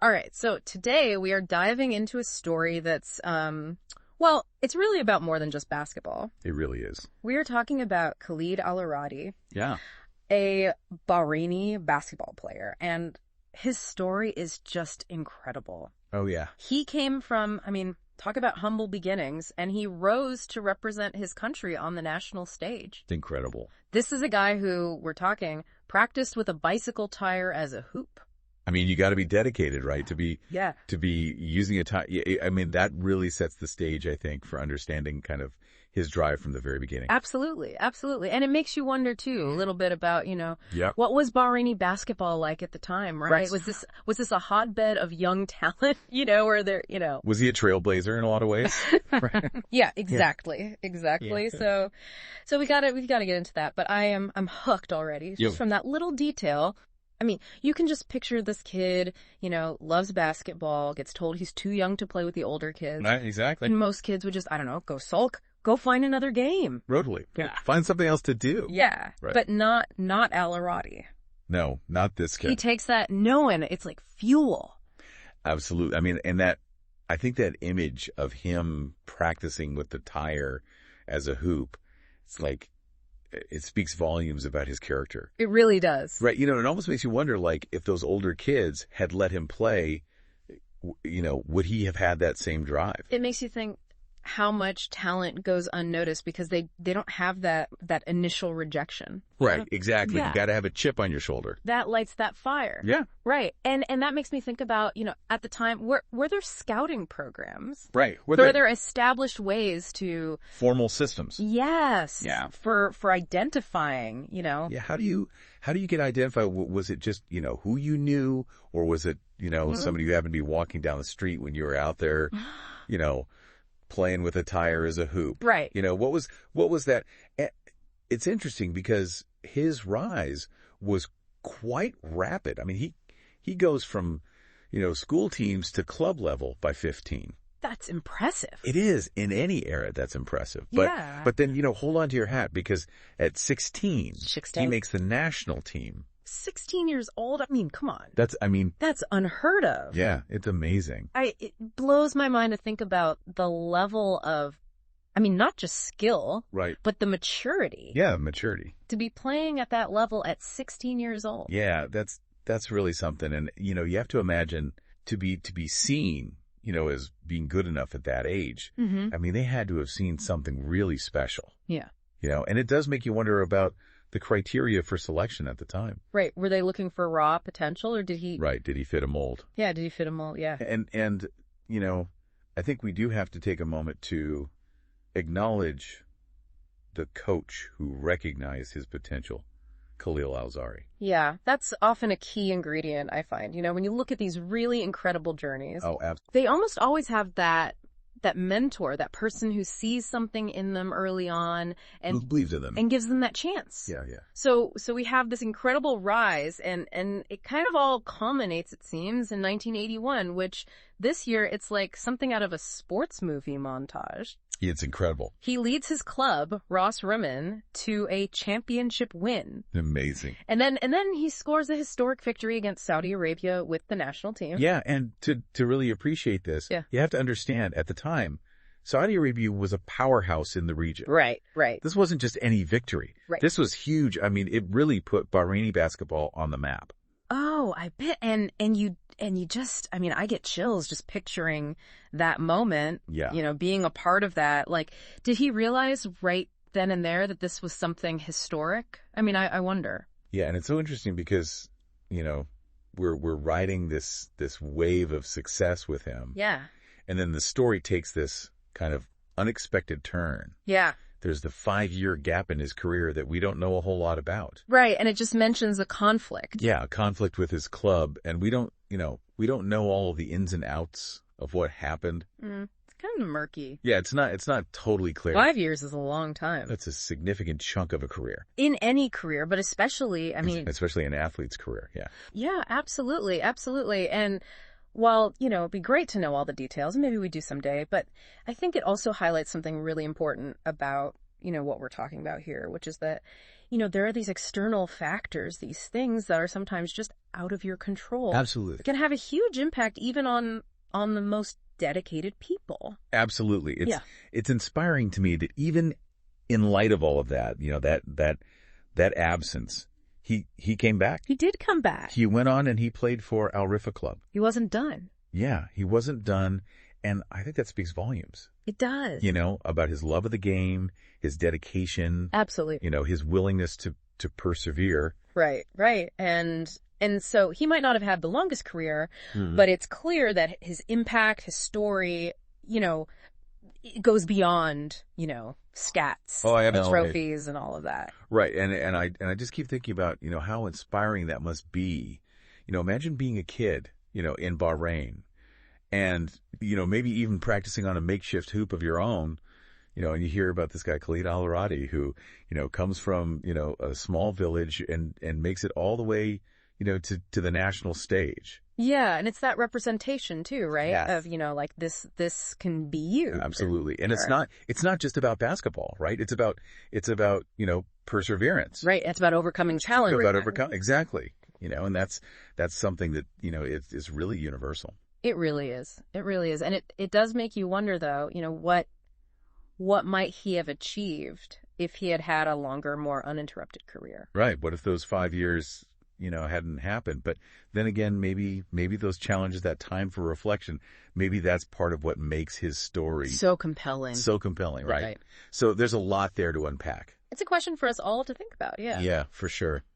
All right, so today we are diving into a story that's, well, it's really about more than just basketball. It really is. We are talking about Khalid Alaradi, Yeah. a Bahraini basketball player, and his story is just incredible. Oh, yeah. He came from, talk about humble beginnings, and he rose to represent his country on the national stage. It's incredible. This is a guy who, we're talking, practiced with a bicycle tire as a hoop. I mean, you got to be dedicated, right? To be using a tire. I mean, that really sets the stage, I think, for understanding kind of his drive from the very beginning. Absolutely. And it makes you wonder, too, a little bit about, what was Bahraini basketball like at the time, right? Was this a hotbed of young talent, where there, Was he a trailblazer in a lot of ways? Right. Yeah, exactly. Yeah. So we gotta get into that, but I'm hooked already just from that little detail. I mean, you can just picture this kid, loves basketball, gets told he's too young to play with the older kids. Right, exactly. And most kids would just, go sulk, go find another game. Totally. Yeah. Find something else to do. Yeah. Right. But not Alaradi. No, not this kid. He takes that knowing it's like fuel. Absolutely. I mean, and I think that image of him practicing with the tire as a hoop, it's like, it speaks volumes about his character. It really does. Right. It almost makes you wonder, like, if those older kids had let him play, would he have had that same drive? It makes you think how much talent goes unnoticed because they don't have that initial rejection. Right. Exactly. Yeah. You got to have a chip on your shoulder. That lights that fire. Yeah. Right. And that makes me think about, at the time, were there scouting programs? Right. Were there established ways to... Formal systems. Yes. Yeah. For identifying, Yeah. How do you get identified? Was it just, who you knew, or was it, somebody who happened to be walking down the street when you were out there, playing with a tire as a hoop? Right. What was that? It's interesting because his rise was quite rapid. I mean, he goes from, school teams to club level by 15. That's impressive. It is. In any era, that's impressive. Yeah. But then, hold on to your hat, because at 16, he makes the national team. 16 years old? I mean, come on. That's unheard of. Yeah, it's amazing. It blows my mind to think about the level of, not just skill, right, but the maturity. Yeah, maturity. To be playing at that level at 16 years old. Yeah, that's really something. And, you have to imagine to be seen, as being good enough at that age. Mm-hmm. I mean, they had to have seen something really special. Yeah. And it does make you wonder about the criteria for selection at the time. Right. Were they looking for raw potential, or did he... Right. Did he fit a mold? Yeah, did he fit a mold? Yeah. And I think we do have to take a moment to acknowledge the coach who recognized his potential, Khalid Alaradi. Yeah, that's often a key ingredient, I find. When you look at these really incredible journeys, oh, absolutely, they almost always have that mentor, that person who sees something in them early on and who believes in them and gives them that chance. Yeah. So we have this incredible rise, and it kind of all culminates, it seems, in 1981, which this year it's like something out of a sports movie montage. It's incredible. He leads his club, Ross Rimmon, to a championship win. Amazing. And then he scores a historic victory against Saudi Arabia with the national team. Yeah, and to really appreciate this, you have to understand, at the time, Saudi Arabia was a powerhouse in the region. Right. This wasn't just any victory. Right. This was huge. I mean, it really put Bahraini basketball on the map. Oh, I bet. And you just, I get chills just picturing that moment. Yeah. Being a part of that. Like, did he realize right then and there that this was something historic? I wonder. Yeah, and it's so interesting because, we're riding this wave of success with him. Yeah. And then the story takes this kind of unexpected turn. Yeah. There's the 5-year gap in his career that we don't know a whole lot about. Right, and it just mentions a conflict. Yeah, a conflict with his club, and we don't know all of the ins and outs of what happened. It's kind of murky. Yeah, it's not totally clear. 5 years is a long time. That's a significant chunk of a career. In any career, but especially, especially an athlete's career, yeah. Yeah, absolutely. And while, it'd be great to know all the details, and maybe we do someday, but I think it also highlights something really important about, what we're talking about here, which is that there are these external factors, these things that are sometimes just out of your control. Absolutely. It can have a huge impact even on the most dedicated people. Absolutely. It's inspiring to me that even in light of all of that, that absence, he came back. He did come back. He went on and he played for Al Rifa Club. He wasn't done. Yeah, he wasn't done. And I think that speaks volumes. It does. About his love of the game, his dedication. Absolutely. His willingness to persevere. Right. And so he might not have had the longest career, but it's clear that his impact, his story, it goes beyond, stats, trophies and all of that. Right. And I just keep thinking about, how inspiring that must be. Imagine being a kid, in Bahrain and, maybe even practicing on a makeshift hoop of your own, and you hear about this guy, Khalid Alaradi, who, comes from, a small village and makes it all the way, to the national stage. Yeah, and it's that representation too, right? Yes. Of, like this can be you. Absolutely. And it's not just about basketball, right? It's about, perseverance. Right. It's about overcoming challenges. Exactly. And that's something that, is really universal. It really is. It really is. And it does make you wonder though, what might he have achieved if he had had a longer, more uninterrupted career? Right. What if those 5 years, hadn't happened? But then again, maybe those challenges, that time for reflection, maybe that's part of what makes his story so compelling. Right? So there's a lot there to unpack. It's a question for us all to think about. Yeah. Yeah, for sure.